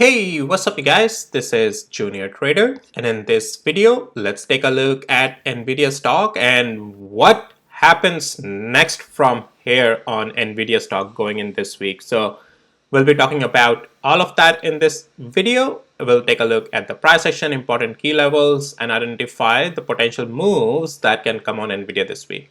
Hey, what's up you guys? This is Junior Trader, and in this video, let's take a look at Nvidia stock and what happens next from here on Nvidia stock going in this week. So we'll be talking about all of that in this video. We'll take a look at the price action, important key levels, and identify the potential moves that can come on Nvidia this week.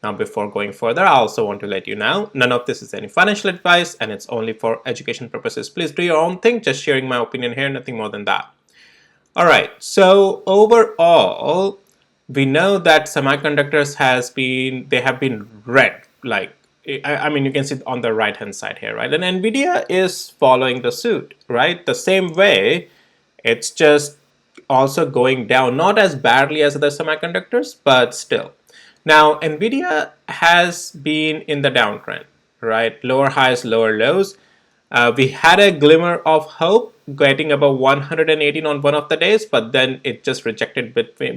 Now, before going further, I also want to let you know, none of this is any financial advice and it's only for education purposes. Please do your own thing, just sharing my opinion here, nothing more than that. All right, so overall, we know that semiconductors have been red, like, I mean, you can see on the right hand side here, right? And Nvidia is following the suit, right? The same way, it's just also going down, not as badly as other semiconductors, but still. Now, Nvidia has been in the downtrend, right? Lower highs, lower lows. We had a glimmer of hope getting above 118 on one of the days, but then it just rejected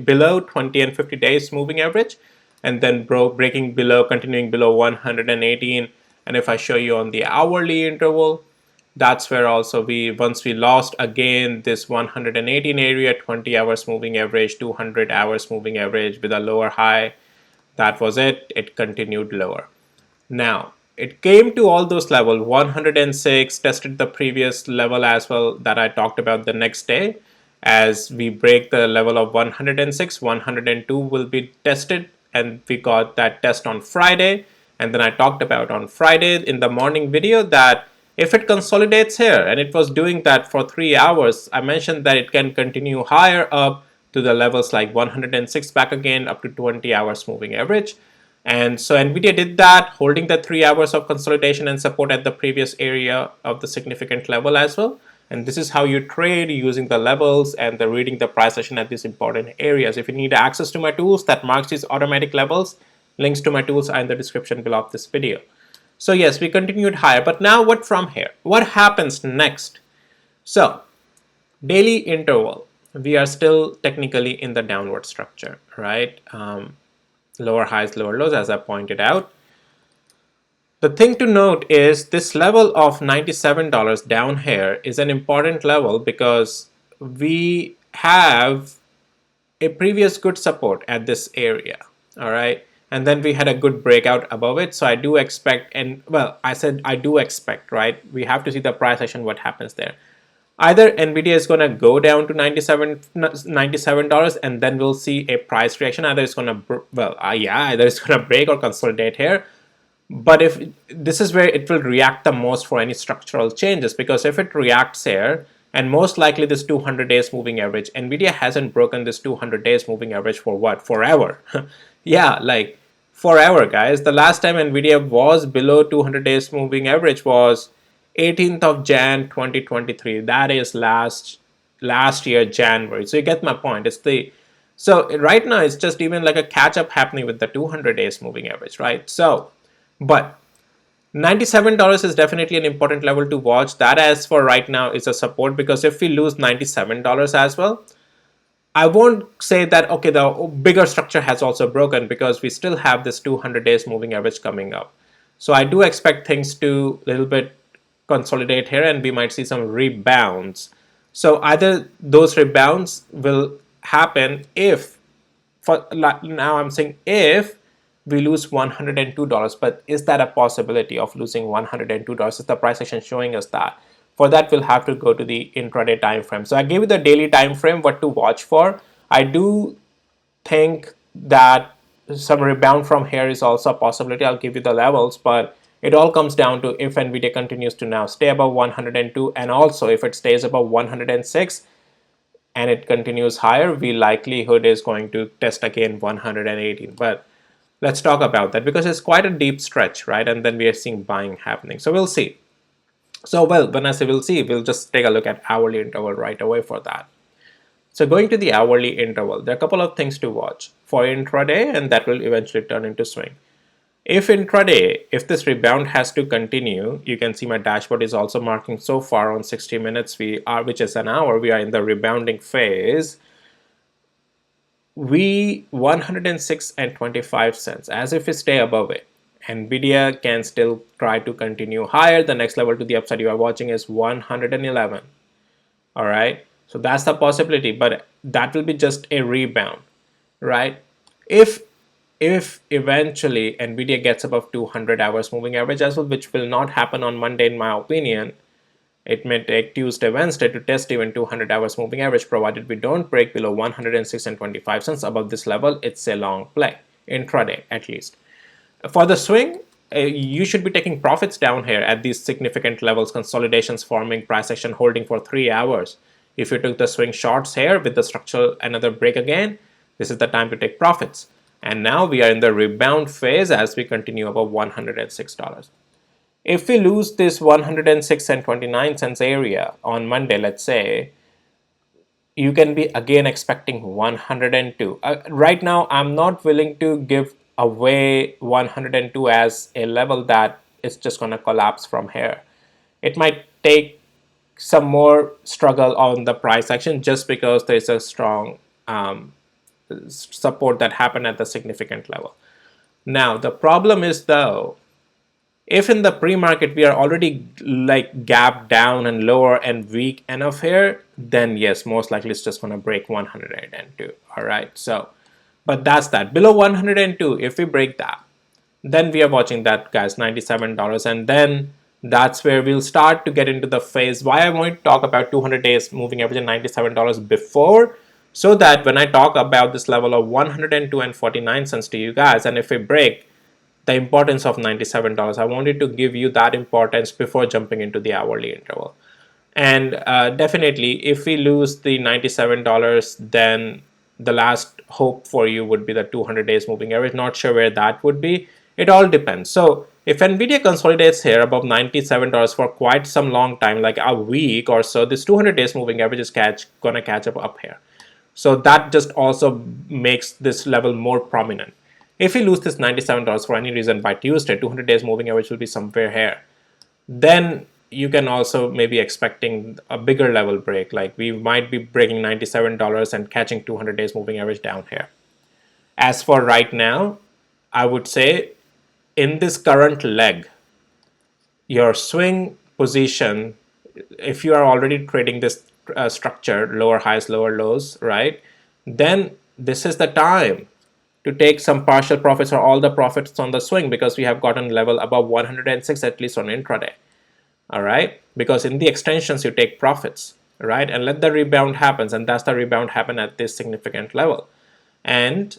below 20 and 50 days moving average, and then breaking below, continuing below 118. And if I show you on the hourly interval, that's where also once we lost again this 118 area, 20 hours moving average, 200 hours moving average with a lower high. That was it. It continued lower. Now, it came to all those levels, 106, tested the previous level as well that I talked about the next day. As we break the level of 106, 102 will be tested, and we got that test on Friday. And then I talked about on Friday in the morning video that if it consolidates here, and it was doing that for 3 hours, I mentioned that it can continue higher up to the levels like 106 back again up to 20 hours moving average. And so Nvidia did that, holding the 3 hours of consolidation and support at the previous area of the significant level as well. And this is how you trade, using the levels and reading the price action at these important areas. If you need access to my tools that marks these automatic levels, links to my tools are in the description below of this video. So yes, we continued higher, but now what from here? What happens next? So daily interval, we are still technically in the downward structure, right? Lower highs, lower lows, as I pointed out. The thing to note is this level of $97 down here is an important level because we have a previous good support at this area, all right? And then we had a good breakout above it. So I do expect, and well, I said I do expect, right? We have to see the price action, what happens there. Either Nvidia is going to go down to $97 and then we'll see a price reaction. Either it's going to, either it's going to break or consolidate here. But if this is where it will react the most for any structural changes, because if it reacts here, and most likely this 200 days moving average, Nvidia hasn't broken this 200 days moving average for what? Forever. Yeah, like forever, guys. The last time Nvidia was below 200 days moving average was 18th of Jan 2023. That is last year January. So you get my point. So right now it's just even like a catch up happening with the 200 days moving average, right? So, but $97 is definitely an important level to watch. That, as for right now, is a support, because if we lose $97 as well, I won't say that, okay, the bigger structure has also broken, because we still have this 200 days moving average coming up. So I do expect things to a little bit consolidate here, and we might see some rebounds. So either those rebounds will happen if, for now I'm saying if we lose $102, but is that a possibility of losing $102? Is the price action showing us that? For that, we'll have to go to the intraday time frame. So I gave you the daily time frame, what to watch for. I do think that some rebound from here is also a possibility. I'll give you the levels, but it all comes down to if Nvidia continues to now stay above 102, and also if it stays above 106 and it continues higher, the likelihood is going to test again 118. But let's talk about that, because it's quite a deep stretch, right? And then we are seeing buying happening. So we'll see. So, well, when I say we'll see, we'll just take a look at hourly interval right away for that. So going to the hourly interval, there are a couple of things to watch for intraday, and that will eventually turn into swing. If intraday, if this rebound has to continue, you can see my dashboard is also marking so far on 60 minutes, which is an hour, we are in the rebounding phase. 106.25 cents, as if we stay above it, Nvidia can still try to continue higher. The next level to the upside you are watching is 111. All right, so that's the possibility, but that will be just a rebound, right? If eventually Nvidia gets above 200 hours moving average as well, which will not happen on Monday in my opinion, it may take Tuesday, Wednesday to test even 200 hours moving average, provided we don't break below 106.25 above this level. It's a long play, intraday at least. For the swing, you should be taking profits down here at these significant levels, consolidations forming, price action holding for 3 hours. If you took the swing shorts here with the structural another break again, this is the time to take profits. And now we are in the rebound phase as we continue above $106. If we lose this 106.29 area on Monday, let's say, you can be again expecting 102. Right now, I'm not willing to give away 102 as a level that is just going to collapse from here. It might take some more struggle on the price action just because there's a strong support that happened at the significant level. Now, the problem is though, if in the pre-market we are already like gap down and lower and weak enough here, then yes, most likely it's just going to break 102. All right, so but that's that. Below 102, if we break that, then we are watching that, guys, $97, and then that's where we'll start to get into the phase. Why I want to talk about 200 days moving average and $97 before, so that when I talk about this level of 102.49 to you guys, and if we break the importance of $97, I wanted to give you that importance before jumping into the hourly interval. And definitely, if we lose the $97, then the last hope for you would be the 200 days moving average. Not sure where that would be. It all depends. So if Nvidia consolidates here above $97 for quite some long time, like a week or so, this 200 days moving average is gonna catch up here. So that just also makes this level more prominent. If we lose this $97 for any reason by Tuesday, 200 days moving average will be somewhere here. Then you can also maybe expecting a bigger level break. Like we might be breaking $97 and catching 200 days moving average down here. As for right now, I would say in this current leg, your swing position, if you are already trading this structure, lower highs, lower lows, right, then this is the time to take some partial profits or all the profits on the swing, because we have gotten level above 106 at least on intraday. All right, because in the extensions you take profits, right, and let the rebound happens, and that's the rebound happen at this significant level. And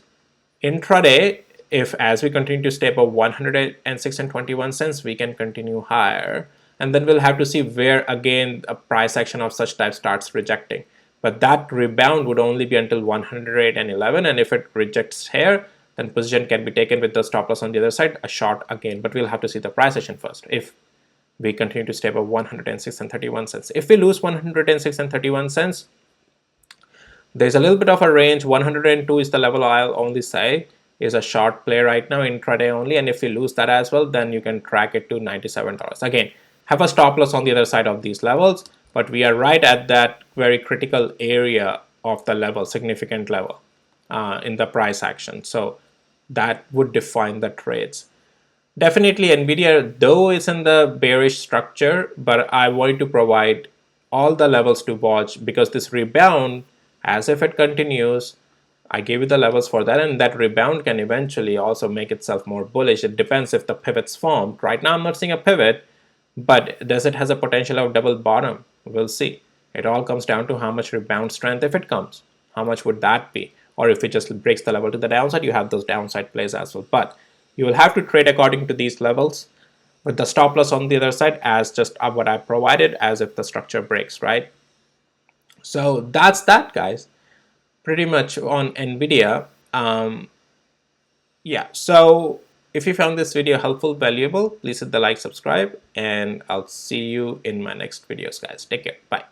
intraday, if as we continue to stay above 106.21, we can continue higher, and then we'll have to see where again a price action of such type starts rejecting. But that rebound would only be until 108.11, and if it rejects here, then position can be taken with the stop loss on the other side, a short again. But we'll have to see the price action first. If we continue to stay above 106.31, if we lose 106.31, there's a little bit of a range. 102 is the level I'll only say is a short play right now, intraday only, and if you lose that as well, then you can track it to $97. Again, have a stop loss on the other side of these levels, but we are right at that very critical area of the level, significant level in the price action. So that would define the trades. Definitely Nvidia though is in the bearish structure, but I wanted to provide all the levels to watch, because this rebound, as if it continues, I gave you the levels for that, and that rebound can eventually also make itself more bullish. It depends if the pivot's formed. Right now I'm not seeing a pivot, but does it has a potential of double bottom? We'll see. It all comes down to how much rebound strength, if it comes, how much would that be? Or if it just breaks the level to the downside, you have those downside plays as well. But you will have to trade according to these levels with the stop loss on the other side as just what I provided, as if the structure breaks, right? So that's that, guys, pretty much on Nvidia. Yeah, so if you found this video helpful, valuable, please hit the like, subscribe, and I'll see you in my next videos, guys. Take care. Bye.